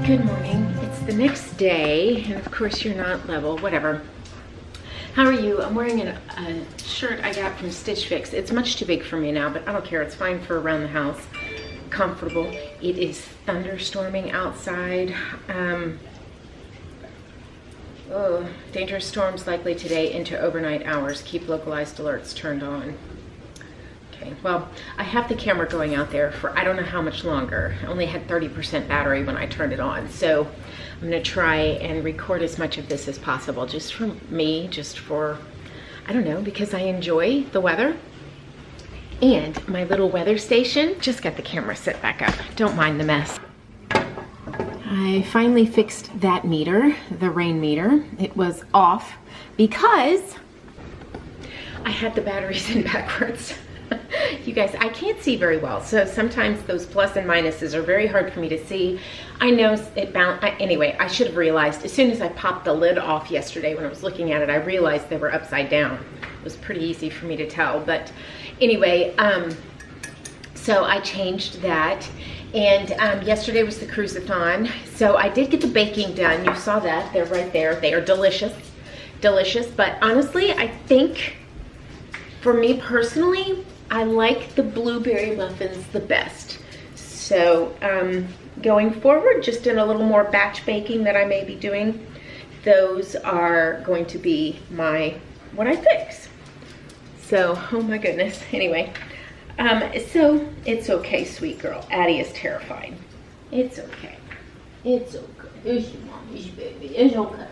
Good morning. It's the next day, and of course you're not level, whatever. How are you? I'm wearing a shirt I got from Stitch Fix. It's much too big for me now, but I don't care. It's fine for around the house. Comfortable. It is thunderstorming outside. Dangerous storms likely today into overnight hours. Keep localized alerts turned on. Okay, well, I have the camera going out there for I don't know how much longer. I only had 30% battery when I turned it on. So I'm gonna try and record as much of this as possible, just for me, just for, I don't know, because I enjoy the weather. And my little weather station, just got the camera set back up. Don't mind the mess. I finally fixed that meter, the rain meter. It was off because I had the batteries in backwards. You guys, I can't see very well, so sometimes those plus and minuses are very hard for me to see. I know it bounced. Anyway, I should have realized as soon as I popped the lid off yesterday when I was looking at it, I realized they were upside down. It was pretty easy for me to tell, but anyway, so I changed that. And yesterday was the cruise-a-thon, so I did get the baking done. You saw that, they're right there. They are delicious, delicious. But honestly, I think for me personally, I like the blueberry muffins the best. So going forward, just in a little more batch baking that I may be doing, those are going to be what I fix. So, oh my goodness, anyway. So it's okay, sweet girl. Addie is terrified. It's okay. It's okay. It's your mommy's baby. It's okay.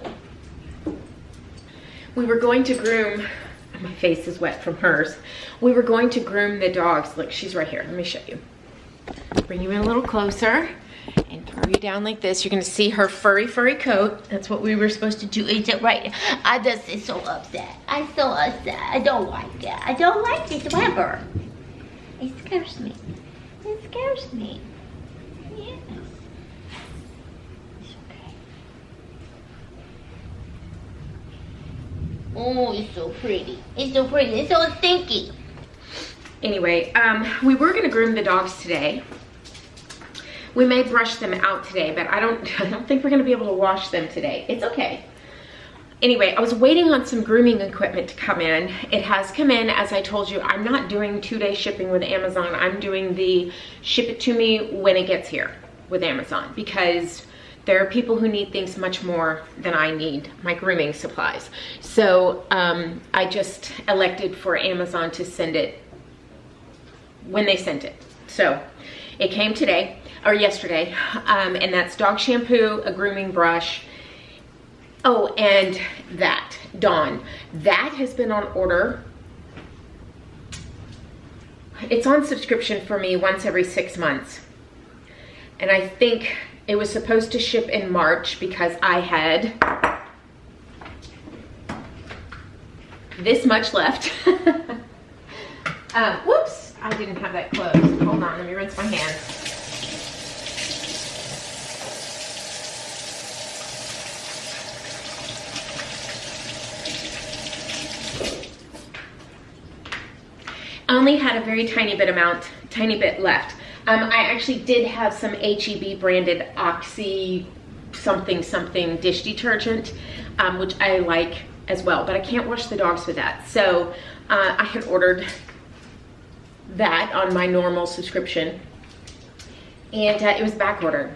We were going to groom, my face is wet from hers. We were going to groom the dogs. Look, she's right here. Let me show you. Bring you in a little closer and throw you down like this. You're gonna see her furry coat. That's what we were supposed to do. Is it right? I just is so upset. I'm so upset. I don't like it. I don't like this weather. It scares me. It scares me. Yes. It's okay. Oh, it's so pretty. It's so pretty. It's so stinky. Anyway, we were gonna groom the dogs today. We may brush them out today, but I don't think we're gonna be able to wash them today. It's okay. Anyway, I was waiting on some grooming equipment to come in. It has come in, as I told you. I'm not doing 2-day shipping with Amazon. I'm doing the ship it to me when it gets here with Amazon, because there are people who need things much more than I need, my grooming supplies. So I just elected for Amazon to send it when they sent it. So it came today, or yesterday, and that's dog shampoo, a grooming brush. Oh, and that, Dawn, that has been on order. It's on subscription for me once every 6 months. And I think it was supposed to ship in March because I had this much left. Whoops, I didn't have that closed. Hold on, let me rinse my hands. I only had a very tiny bit left. I actually did have some HEB branded Oxy something dish detergent, which I like as well, but I can't wash the dogs with that. So I had ordered that on my normal subscription, and it was back ordered.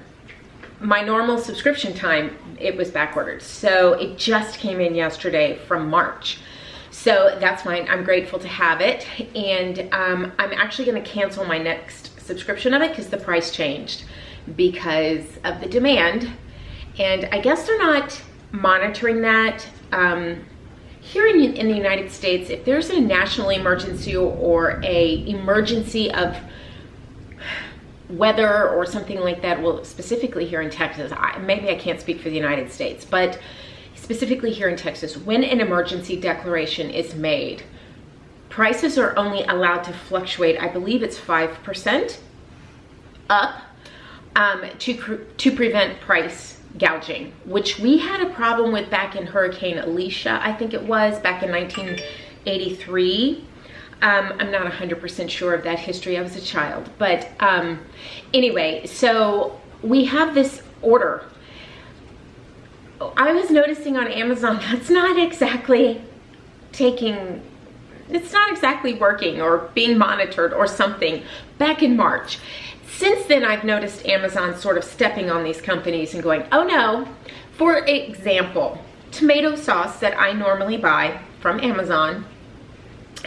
My normal subscription time, it was back ordered. So it just came in yesterday from March. So that's fine. I'm grateful to have it. And I'm actually going to cancel my next subscription of it because the price changed because of the demand. And I guess they're not monitoring that. Here in the United States, if there's a national emergency or a emergency of weather or something like that, well, specifically here in Texas, maybe I can't speak for the United States, but specifically here in Texas, when an emergency declaration is made, prices are only allowed to fluctuate, I believe it's 5% up, to prevent price gouging, which we had a problem with back in Hurricane Alicia, I think it was, back in 1983. I'm not 100% sure of that history. I was a child. But anyway, so we have this order. I was noticing on Amazon that's not exactly it's not exactly working or being monitored or something back in March. Since then, I've noticed Amazon sort of stepping on these companies and going, oh no. For example, tomato sauce that I normally buy from Amazon,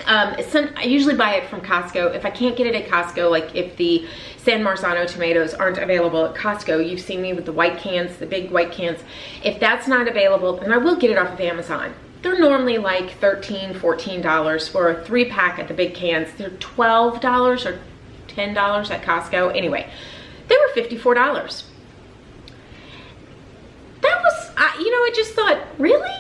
I usually buy it from Costco. If I can't get it at Costco, like if the San Marzano tomatoes aren't available at Costco, you've seen me with the white cans, the big white cans. If that's not available, then I will get it off of Amazon. They're normally like $13, $14 for a 3-pack at the big cans. They're $12 or $10 at Costco. Anyway, they were $54. That was, I just thought, really?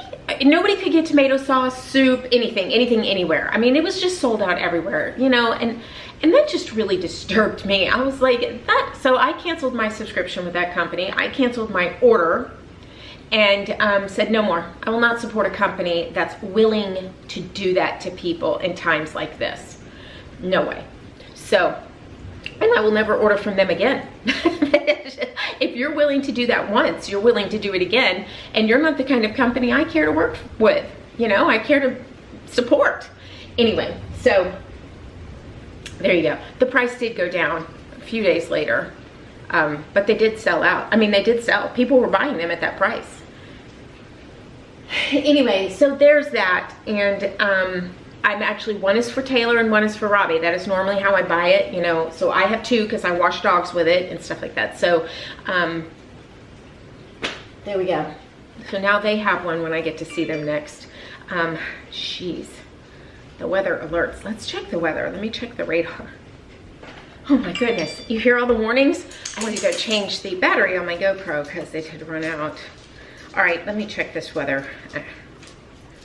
Nobody could get tomato sauce, soup, anything, anywhere. I mean, it was just sold out everywhere, and that just really disturbed me. I was like, so I canceled my subscription with that company. I canceled my order and said, no more. I will not support a company that's willing to do that to people in times like this. No way. So, and I will never order from them again. If you're willing to do that once, you're willing to do it again, and you're not the kind of company I care to work with. I care to support. Anyway, so there you go. The price did go down a few days later, but they did sell out. I mean, they did sell. People were buying them at that price. Anyway, so there's that, and I'm actually, one is for Taylor and one is for Robbie. That is normally how I buy it, so I have 2 because I wash dogs with it and stuff like that. So there we go. So now they have one when I get to see them next. Jeez, the weather alerts. Let's check the weather. Let me check the radar. Oh my goodness, you hear all the warnings? I want to go change the battery on my GoPro because it had run out. All right, let me check this weather.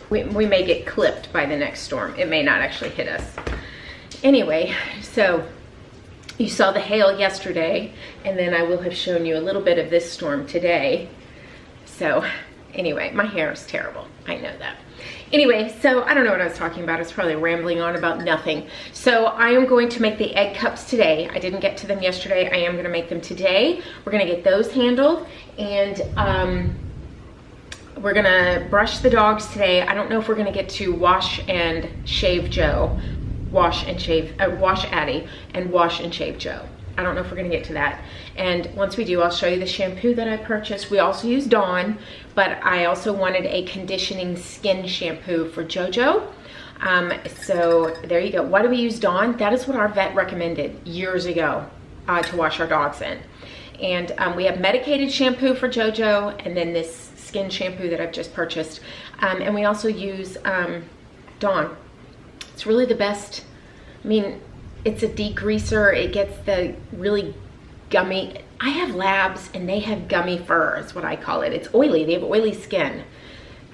We may get clipped by the next storm. It may not actually hit us. Anyway, so you saw the hail yesterday, and then I will have shown you a little bit of this storm today. So anyway, my hair is terrible. I know that. Anyway, so I don't know what I was talking about. I was probably rambling on about nothing. So I am going to make the egg cups today. I didn't get to them yesterday. I am going to make them today. We're going to get those handled, and we're gonna brush the dogs today. I don't know if we're gonna get to wash and shave Joe, wash Addie, and wash and shave Joe. I don't know if we're gonna get to that. And once we do, I'll show you the shampoo that I purchased. We also use Dawn, but I also wanted a conditioning skin shampoo for JoJo. So there you go. Why do we use Dawn? That is what our vet recommended years ago to wash our dogs in. And we have medicated shampoo for JoJo, and then this skin shampoo that I've just purchased, and we also use Dawn. It's really the best. I mean, it's a degreaser. It gets the really gummy. I have labs and they have gummy fur is what I call it. It's oily. They have oily skin.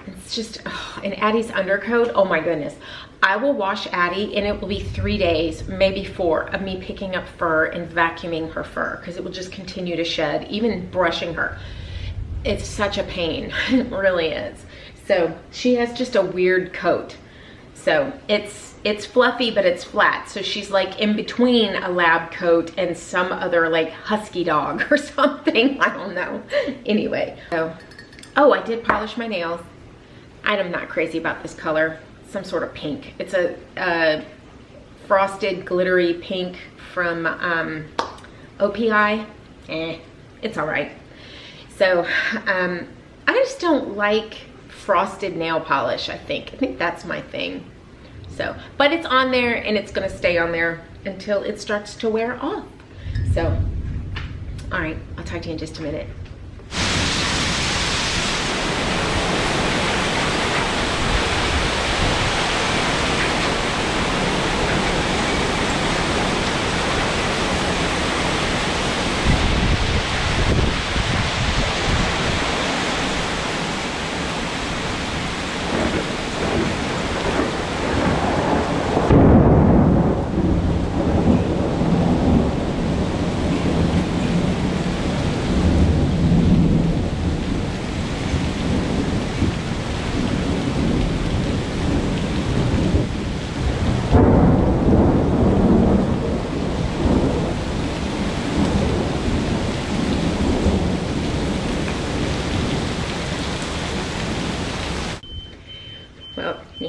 It's just, and Addie's undercoat, oh my goodness. I will wash Addie and it will be 3 days, maybe 4, of me picking up fur and vacuuming her fur because it will just continue to shed, even brushing her. It's such a pain. It really is. So she has just a weird coat. So it's fluffy, but it's flat. So she's like in between a lab coat and some other like husky dog or something. I don't know. Anyway, so, oh, I did polish my nails. I'm not crazy about this color. Some sort of pink. It's a frosted glittery pink from OPI. It's all right. So I just don't like frosted nail polish. I think that's my thing. So, but it's on there and it's gonna stay on there until it starts to wear off. So, all right, I'll talk to you in just a minute.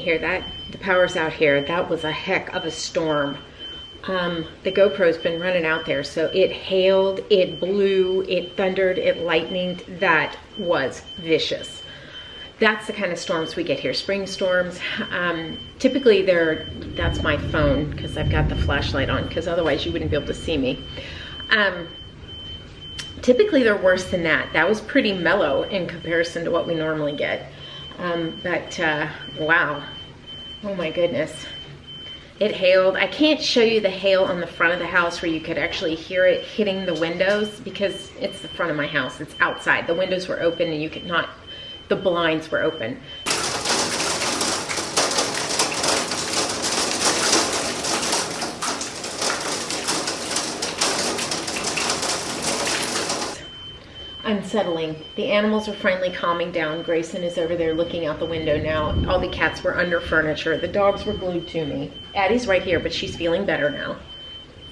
hear that? The power's out here. That was a heck of a storm. The GoPro's been running out there, so it hailed, it blew, it thundered, it lightninged. That was vicious. That's the kind of storms we get here, spring storms. Typically that's my phone because I've got the flashlight on, because otherwise you wouldn't be able to see me. Typically they're worse than that. That was pretty mellow in comparison to what we normally get. Wow, oh my goodness. It hailed. I can't show you the hail on the front of the house where you could actually hear it hitting the windows because it's the front of my house. It's outside. The windows were open and you could not, the blinds were open. Unsettling. The animals are finally calming down. Grayson is over there looking out the window now. All the cats were under furniture. The dogs were glued to me. Addie's right here, but she's feeling better now.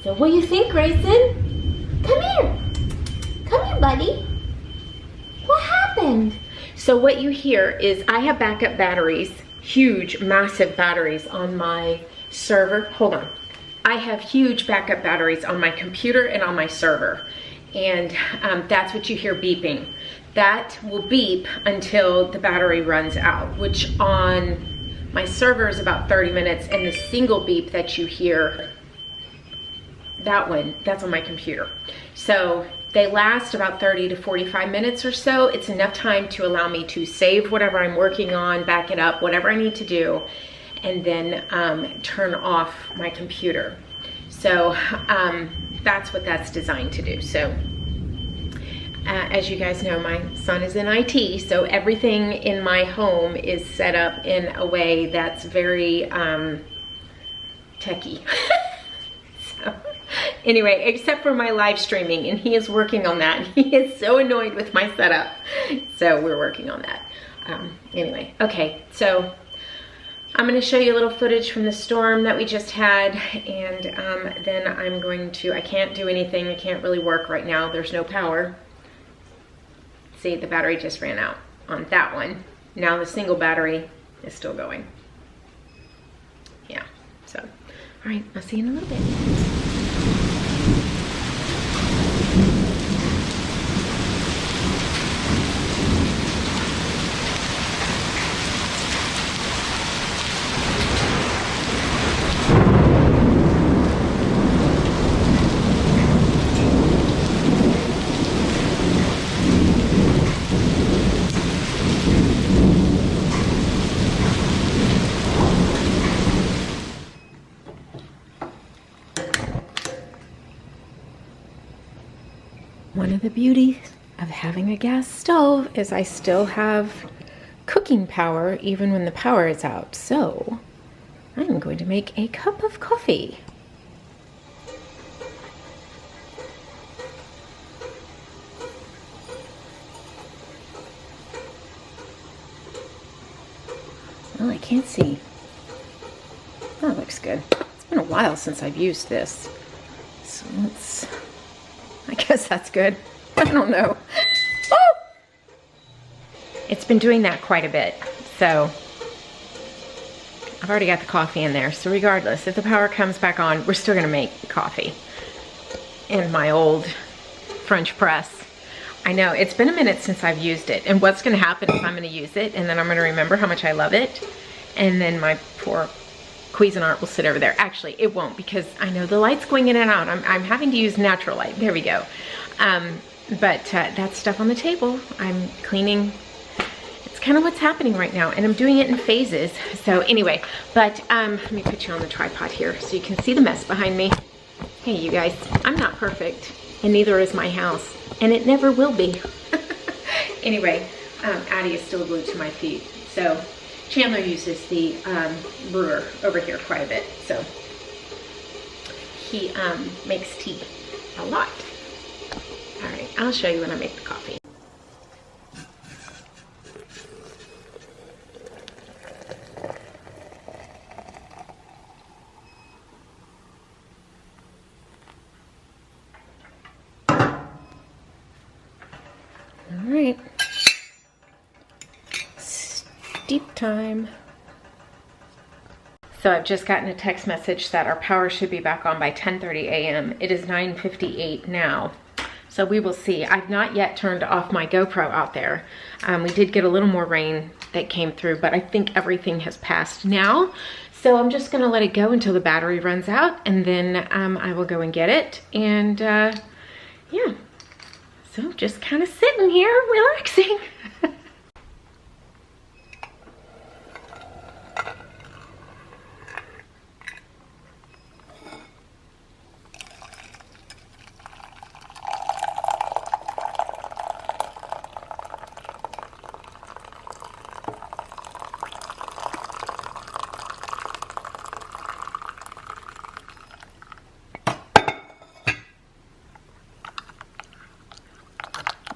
So what do you think, Grayson? Come here. Come here, buddy. What happened? So what you hear is I have backup batteries, huge, massive batteries on my server. Hold on. I have huge backup batteries on my computer and on my server. And that's what you hear beeping. That will beep until the battery runs out, which on my server is about 30 minutes, and the single beep that you hear, that one, that's on my computer. So they last about 30 to 45 minutes or so. It's enough time to allow me to save whatever I'm working on, back it up, whatever I need to do, and then turn off my computer. So that's what that's designed to do. So as you guys know, my son is in IT, so everything in my home is set up in a way that's very techie. So anyway, except for my live streaming, and he is working on that. He is so annoyed with my setup, so we're working on that. Anyway, okay, so I'm going to show you a little footage from the storm that we just had, and then I'm going to, I can't do anything, I can't really work right now, there's no power. See, the battery just ran out on that one. Now the single battery is still going. Yeah, so, all right, I'll see you in a little bit. One of the beauties of having a gas stove is I still have cooking power even when the power is out. So I'm going to make a cup of coffee. Well, I can't see. That looks good. It's been a while since I've used this. So let's, I guess that's good. I don't know. Oh! It's been doing that quite a bit. So I've already got the coffee in there. So regardless, if the power comes back on, we're still gonna make coffee in my old French press. I know, it's been a minute since I've used it. And what's gonna happen is I'm gonna use it and then I'm gonna remember how much I love it. And then my poor Cuisinart will sit over there. Actually, it won't, because I know the light's going in and out. I'm having to use natural light. There we go. But that's stuff on the table. I'm cleaning. It's kind of what's happening right now, and I'm doing it in phases. So anyway, but let me put you on the tripod here so you can see the mess behind me. Hey, you guys, I'm not perfect, and neither is my house, and it never will be. Anyway, Addie is still glued to my feet. So Chandler uses the brewer over here quite a bit, so he makes tea a lot. All right, I'll show you when I make the coffee. All right. Steep time. So I've just gotten a text message that our power should be back on by 10:30 a.m. It is 9:58 now. So we will see. I've not yet turned off my GoPro out there. We did get a little more rain that came through, but I think everything has passed now. So I'm just gonna let it go until the battery runs out, and then I will go and get it. And yeah, so just kind of sitting here, relaxing.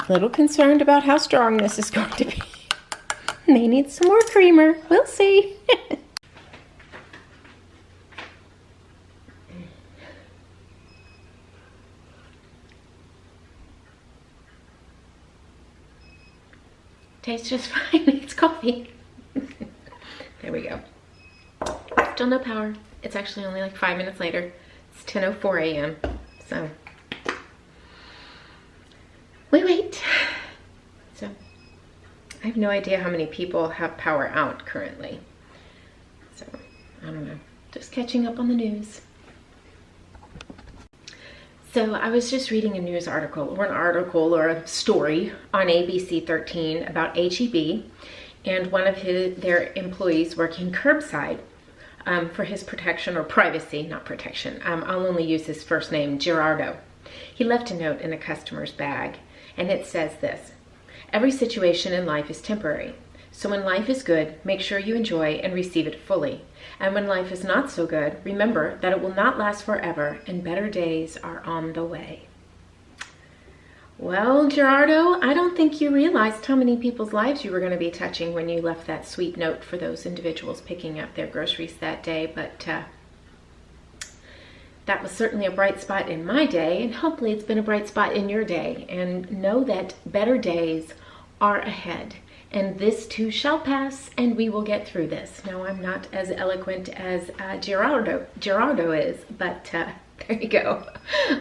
Little concerned about how strong this is going to be. May need some more creamer. We'll see. Tastes just fine. It's coffee. There we go. Still no power. It's actually only like 5 minutes later. It's 10:04 a.m. So we wait. So I have no idea how many people have power out currently. So I don't know. Just catching up on the news. So I was just reading a news article or a story on ABC 13 about HEB and one of their employees working curbside for his protection or privacy, not protection. I'll only use his first name, Gerardo. He left a note in a customer's bag. And it says this: every situation in life is temporary. So when life is good, make sure you enjoy and receive it fully. And when life is not so good, remember that it will not last forever and better days are on the way. Well, Gerardo, I don't think you realized how many people's lives you were going to be touching when you left that sweet note for those individuals picking up their groceries that day, but that was certainly a bright spot in my day, and hopefully it's been a bright spot in your day. And know that better days are ahead, and this too shall pass, and we will get through this. Now, I'm not as eloquent as Gerardo is, but there you go.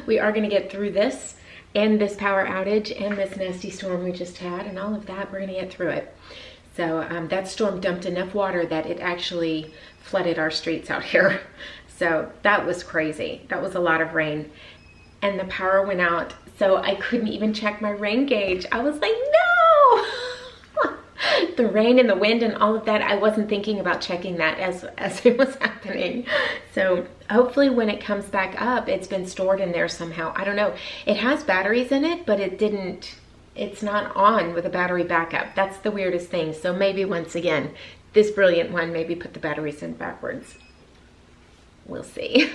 We are going to get through this, and this power outage, and this nasty storm we just had, and all of that. We're going to get through it. So that storm dumped enough water that it actually flooded our streets out here. So that was crazy. That was a lot of rain. And the power went out, so I couldn't even check my rain gauge. I was like, no! The rain and the wind and all of that, I wasn't thinking about checking that as it was happening. So hopefully when it comes back up, it's been stored in there somehow. I don't know. It has batteries in it, but it's not on with a battery backup. That's the weirdest thing. So maybe once again, this brilliant one maybe put the batteries in backwards. We'll see.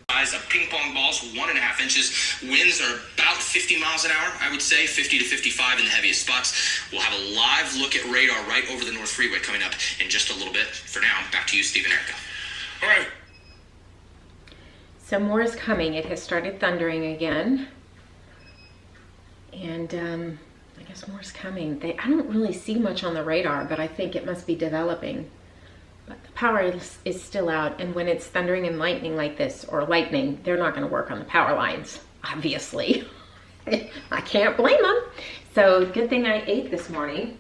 Size of ping pong balls, 1.5 inches. Winds are about 50 miles an hour, I would say, 50 to 55 in the heaviest spots. We'll have a live look at radar right over the North Freeway coming up in just a little bit. For now, back to you, Steve and Erica. All right. So more is coming. It has started thundering again. And I guess more is coming. I don't really see much on the radar, but I think it must be developing. But the power is still out, and when it's thundering and lightning like this, or lightning, they're not going to work on the power lines, obviously. I can't blame them. So good thing I ate this morning.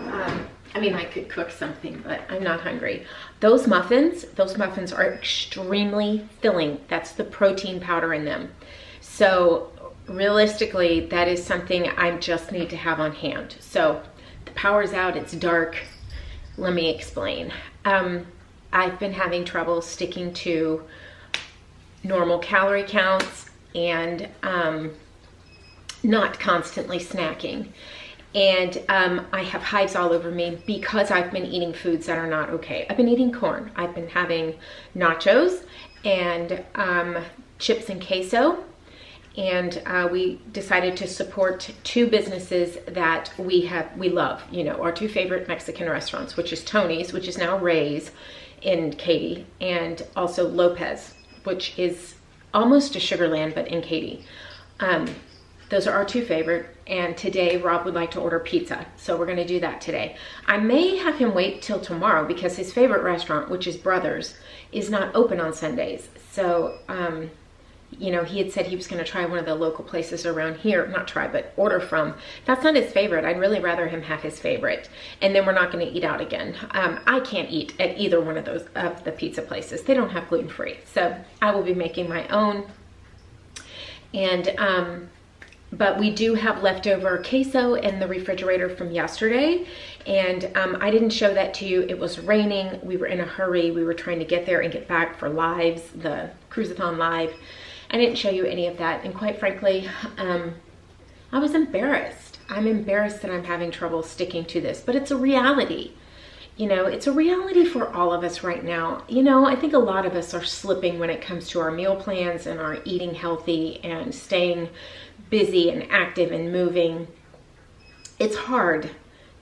I mean, I could cook something, but I'm not hungry. Those muffins are extremely filling. That's the protein powder in them. So realistically, that is something I just need to have on hand. So the power's out, it's dark. Let me explain. I've been having trouble sticking to normal calorie counts and not constantly snacking. And I have hives all over me because I've been eating foods that are not okay. I've been eating corn. I've been having nachos and chips and queso. And we decided to support two businesses that we love, you know, our two favorite Mexican restaurants, which is Tony's, which is now Ray's in Katy, and also Lopez, which is almost a Sugarland, but in Katy. Those are our two favorite. And today Rob would like to order pizza. So we're gonna do that today. I may have him wait till tomorrow because his favorite restaurant, which is Brothers, is not open on Sundays. So, you know, he had said he was gonna try one of the local places around here, not try, but order from. That's not his favorite. I'd really rather him have his favorite. And then we're not gonna eat out again. I can't eat at either one of those, of the pizza places. They don't have gluten-free. So I will be making my own. And, but we do have leftover queso in the refrigerator from yesterday. And I didn't show that to you. It was raining. We were in a hurry. We were trying to get there and get back for lives, the Cruisathon Live. I didn't show you any of that. And quite frankly, I was embarrassed. I'm embarrassed that I'm having trouble sticking to this, but it's a reality. You know, it's a reality for all of us right now. You know, I think a lot of us are slipping when it comes to our meal plans and our eating healthy and staying busy and active and moving. It's hard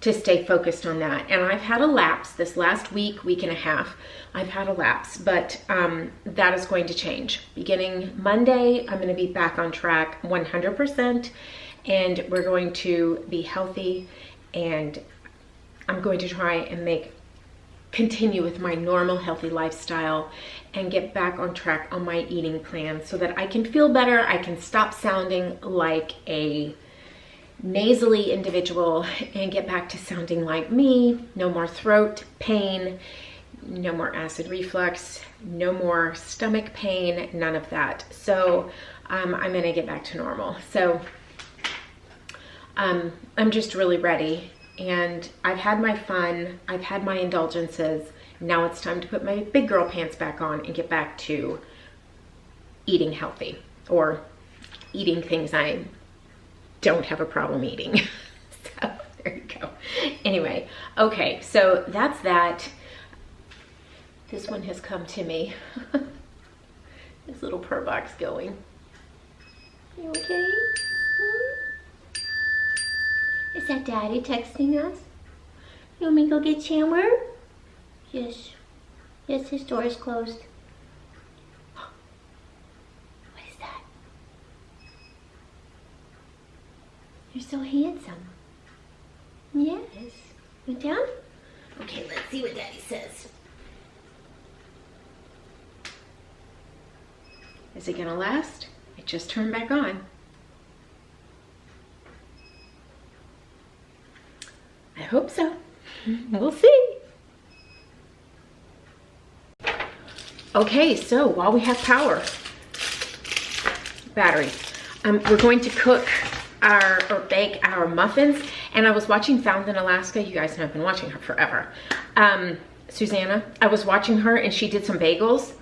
to stay focused on that. And I've had a lapse this last week, week and a half. I've had a lapse, but that is going to change. Beginning Monday, I'm gonna be back on track 100%, and we're going to be healthy, and I'm going to try and continue with my normal healthy lifestyle and get back on track on my eating plan so that I can feel better. I can stop sounding like a nasally individual and get back to sounding like me. No more throat pain, no more acid reflux, no more stomach pain, none of that. So I'm gonna get back to normal. So I'm just really ready. And I've had my fun, I've had my indulgences. Now it's time to put my big girl pants back on and get back to eating healthy, or eating things I don't have a problem eating. So there you go. Anyway, okay, so that's that. This one has come to me. This little purr box going. You okay? Is that Daddy texting us? You want me to go get Chandler? Yes. Yes, his door is closed. What is that? You're so handsome. Yes. Went down? Okay, let's see what Daddy says. Is it gonna last? It just turned back on. I hope so. We'll see. Okay, so while we have power, battery, we're going to cook or bake our muffins. And I was watching Found in Alaska. You guys know I've been watching her forever. Susanna, I was watching her and she did some bagels.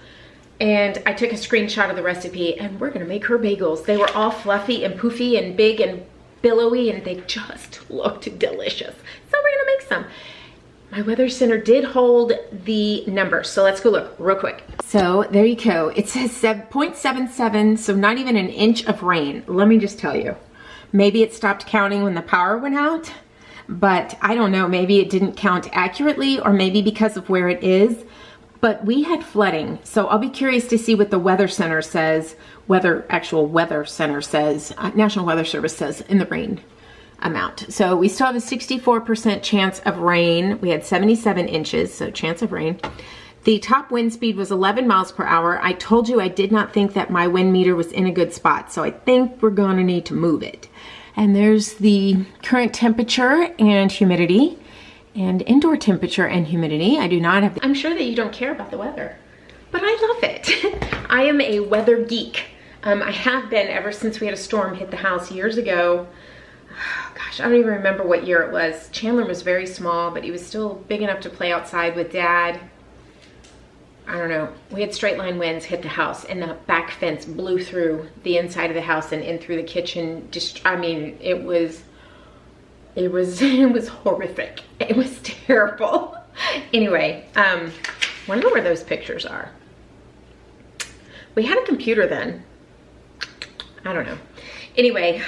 And I took a screenshot of the recipe and we're gonna make her bagels. They were all fluffy and poofy and big and billowy, and they just looked delicious. So we're gonna make some. My weather center did hold the numbers, so let's go look real quick. So there you go. It says 0.77, so not even an inch of rain. Let me just tell you. Maybe it stopped counting when the power went out, but I don't know. Maybe it didn't count accurately, or maybe because of where it is. But we had flooding, so I'll be curious to see what the weather center says, actual weather center says, National Weather Service says in the rain amount. So we still have a 64% chance of rain. We had 77 inches, so chance of rain. The top wind speed was 11 miles per hour. I told you I did not think that my wind meter was in a good spot, so I think we're gonna need to move it. And there's the current temperature and humidity. And indoor temperature and humidity. I do not have. I'm sure that you don't care about the weather, but I love it. I am a weather geek. I have been ever since we had a storm hit the house years ago. Oh, gosh, I don't even remember what year it was. Chandler was very small, but he was still big enough to play outside with Dad. I don't know. We had straight line winds hit the house, and the back fence blew through the inside of the house and in through the kitchen. I mean, it was horrific. It was terrible. Anyway, wonder where those pictures are. We had a computer then. I don't know. Anyway,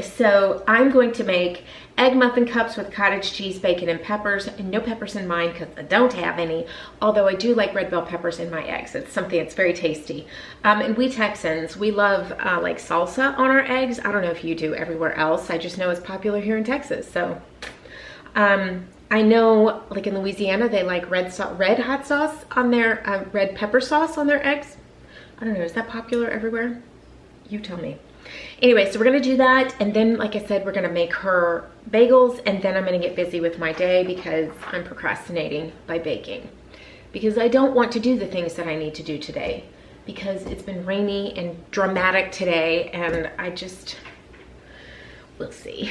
so I'm going to make egg muffin cups with cottage cheese, bacon, and peppers. And no peppers in mine because I don't have any, although I do like red bell peppers in my eggs. It's something that's very tasty. And we Texans, we love like salsa on our eggs. I don't know if you do everywhere else. I just know it's popular here in Texas. So I know like in Louisiana, they like red hot sauce on their, red pepper sauce on their eggs. I don't know, is that popular everywhere? You tell me. Anyway, so we're gonna do that, and then like I said, we're gonna make her bagels, and then I'm gonna get busy with my day because I'm procrastinating by baking. Because I don't want to do the things that I need to do today because it's been rainy and dramatic today, and I just, we'll see.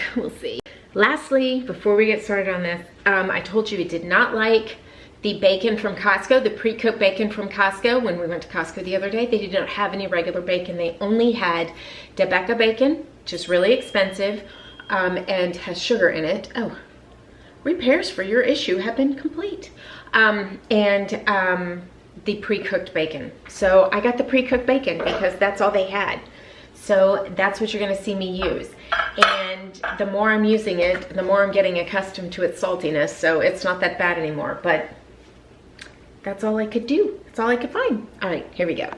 Lastly, before we get started on this, I told you I did not like the bacon from Costco, the pre-cooked bacon from Costco. When we went to Costco the other day, they did not have any regular bacon. They only had DeBecca bacon, which is really expensive, and has sugar in it. Oh, repairs for your issue have been complete. The pre-cooked bacon. So I got the pre-cooked bacon because that's all they had. So that's what you're gonna see me use. And the more I'm using it, the more I'm getting accustomed to its saltiness. So it's not that bad anymore, but that's all I could do. That's all I could find. All right, here we go.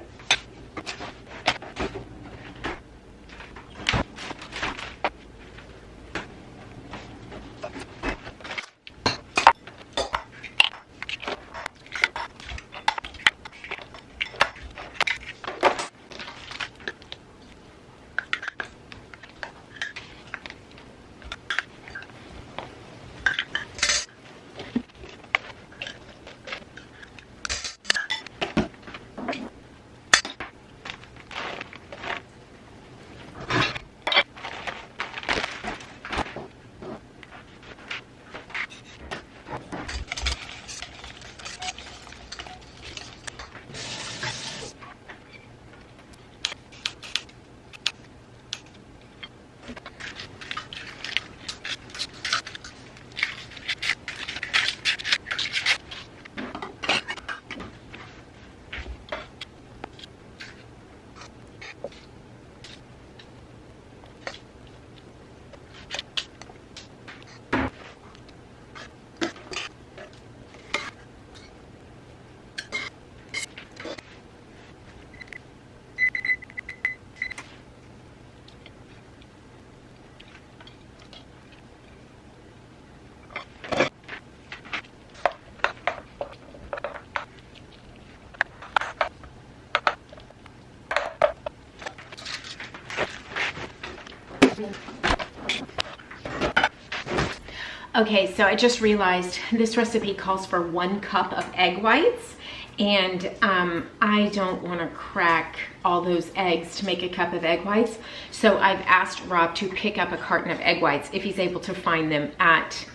Okay, so I just realized this recipe calls for 1 cup of egg whites, and I don't want to crack all those eggs to make a cup of egg whites. So I've asked Rob to pick up a carton of egg whites if he's able to find them at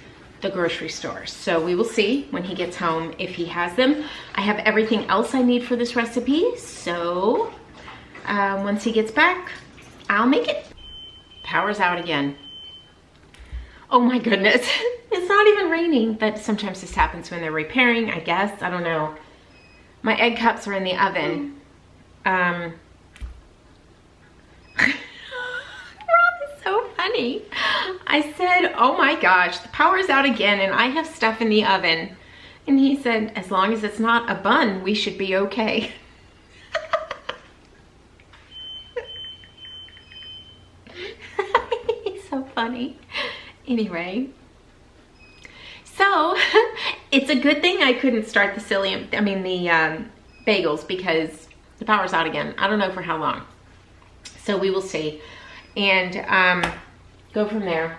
the grocery store. So we will see when he gets home if he has them. I have everything else I need for this recipe, so once he gets back, I'll make it. Power's out again. Oh my goodness, it's not even raining, but sometimes this happens when they're repairing, I guess. I don't know. My egg cups are in the oven. Rob is so funny. I said, oh my gosh, the power's out again and I have stuff in the oven. And he said, as long as it's not a bun, we should be okay. He's so funny. Anyway, so it's a good thing I couldn't start the bagels because the power's out again. I don't know for how long. So we will see and go from there.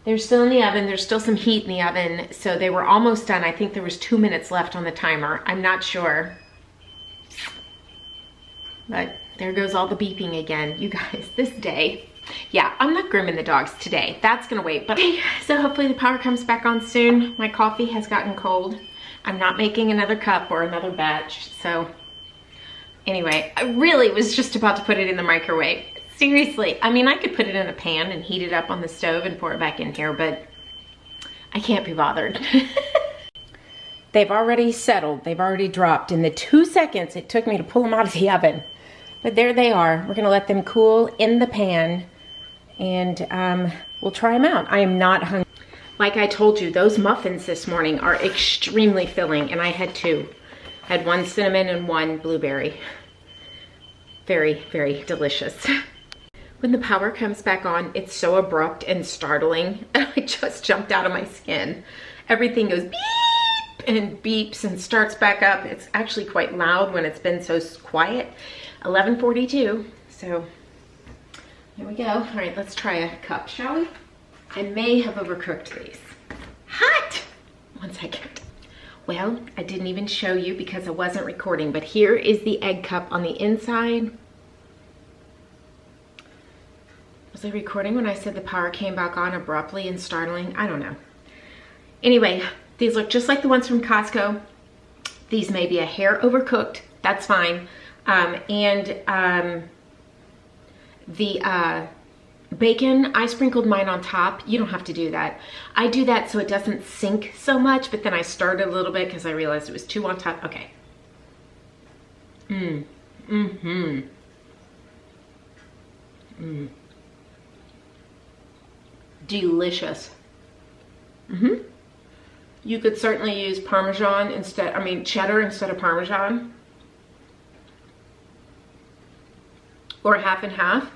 They're still in the oven. There's still some heat in the oven. So they were almost done. I think there was 2 minutes left on the timer. I'm not sure. But there goes all the beeping again. You guys, this day. Yeah, I'm not grooming the dogs today. That's gonna wait. But so hopefully the power comes back on soon. My coffee has gotten cold. I'm not making another cup or another batch. So anyway, I really was just about to put it in the microwave. Seriously, I mean, I could put it in a pan and heat it up on the stove and pour it back in here, but I can't be bothered. They've already settled. They've already dropped. In the 2 seconds it took me to pull them out of the oven, But there they are. We're gonna let them cool in the pan, and we'll try them out. I am not hungry. Like I told you, those muffins this morning are extremely filling, and I had two. I had one cinnamon and one blueberry. Very, very delicious. When the power comes back on, it's so abrupt and startling. I just jumped out of my skin. Everything goes beep and beeps and starts back up. It's actually quite loud when it's been so quiet. 11:42, so here we go. All right, let's try a cup, shall we? I may have overcooked these. Hot! 1 second. Well, I didn't even show you because I wasn't recording, but here is the egg cup on the inside. Was I recording when I said the power came back on abruptly and startling? I don't know. Anyway, these look just like the ones from Costco. These may be a hair overcooked. That's fine. The bacon, I sprinkled mine on top. You don't have to do that. I do that so it doesn't sink so much, but then I stirred it a little bit because I realized it was too on top. Okay. Delicious. You could certainly use Parmesan instead, cheddar instead of Parmesan. Or half and half,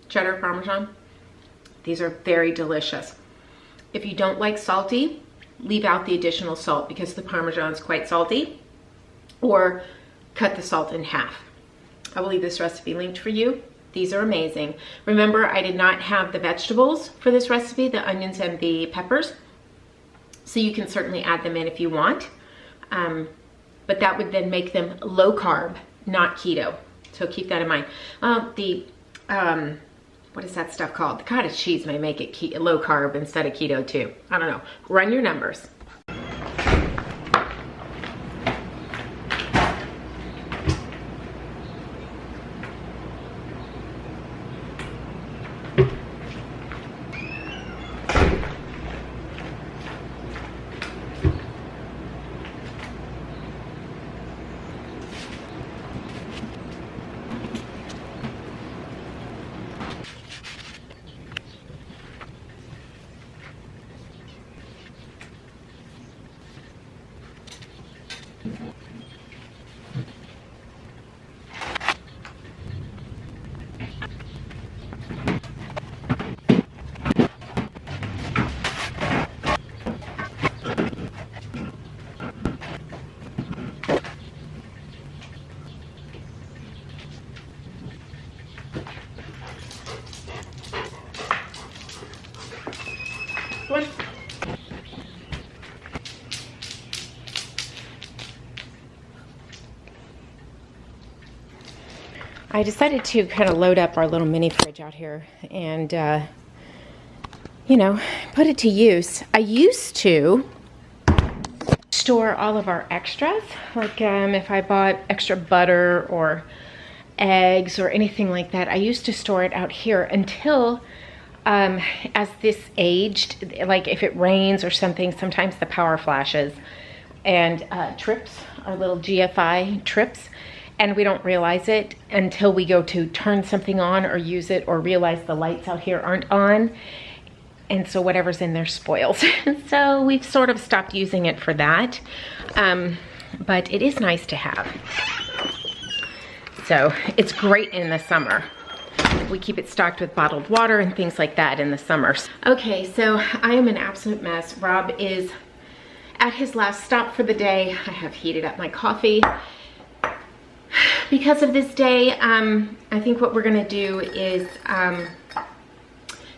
cheddar, Parmesan. These are very delicious. If you don't like salty, leave out the additional salt because the Parmesan is quite salty, or cut the salt in half. I will leave this recipe linked for you. These are amazing. Remember, I did not have the vegetables for this recipe, the onions and the peppers, so you can certainly add them in if you want, but that would then make them low carb, not keto. So keep that in mind. What is that stuff called? The cottage cheese may make it low carb instead of keto too. I don't know. Run your numbers. What? I decided to kind of load up our little mini fridge out here and, you know, put it to use. I used to store all of our extras, like if I bought extra butter or eggs or anything like that, I used to store it out here until as this aged, like if it rains or something, sometimes the power flashes and trips, our little GFI trips, and we don't realize it until we go to turn something on or use it or realize the lights out here aren't on, and so whatever's in there spoils. So we've sort of stopped using it for that, but it is nice to have. So it's great in the summer. We keep it stocked with bottled water and things like that in the summers. Okay, so I am an absolute mess. Rob is at his last stop for the day. I have heated up my coffee. Because of this day, I think what we're gonna do is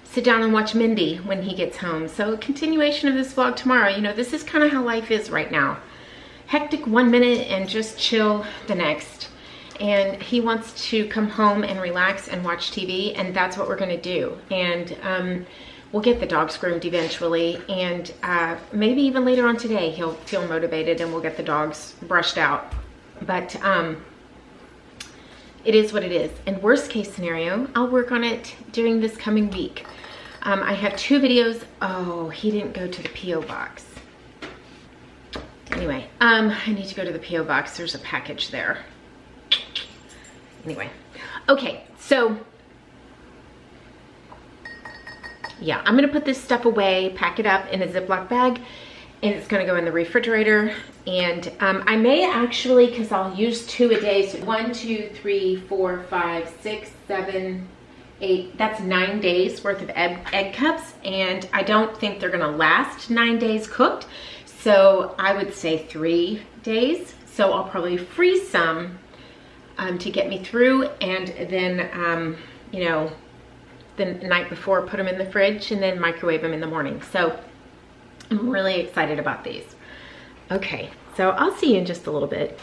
sit down and watch Mindy when he gets home. So a continuation of this vlog tomorrow. You know, this is kind of how life is right now. Hectic 1 minute and just chill the next. And he wants to come home and relax and watch TV, and that's what we're gonna do. And we'll get the dogs groomed eventually, and maybe even later on today he'll feel motivated and we'll get the dogs brushed out. But it is what it is. And worst case scenario, I'll work on it during this coming week. I have 2 videos. Oh, he didn't go to the P.O. box. Anyway, I need to go to the P.O. box. There's a package there. Anyway, Okay, so yeah, I'm gonna put this stuff away, pack it up in a Ziploc bag, and it's gonna go in the refrigerator. And I may actually, cause I'll use 2 a day, so 1, 2, 3, 4, 5, 6, 7, 8, that's 9 days worth of egg cups. And I don't think they're gonna last 9 days cooked. So I would say 3 days. So I'll probably freeze some to get me through, and then, you know, the night before, put them in the fridge and then microwave them in the morning. So I'm really excited about these. Okay, so I'll see you in just a little bit.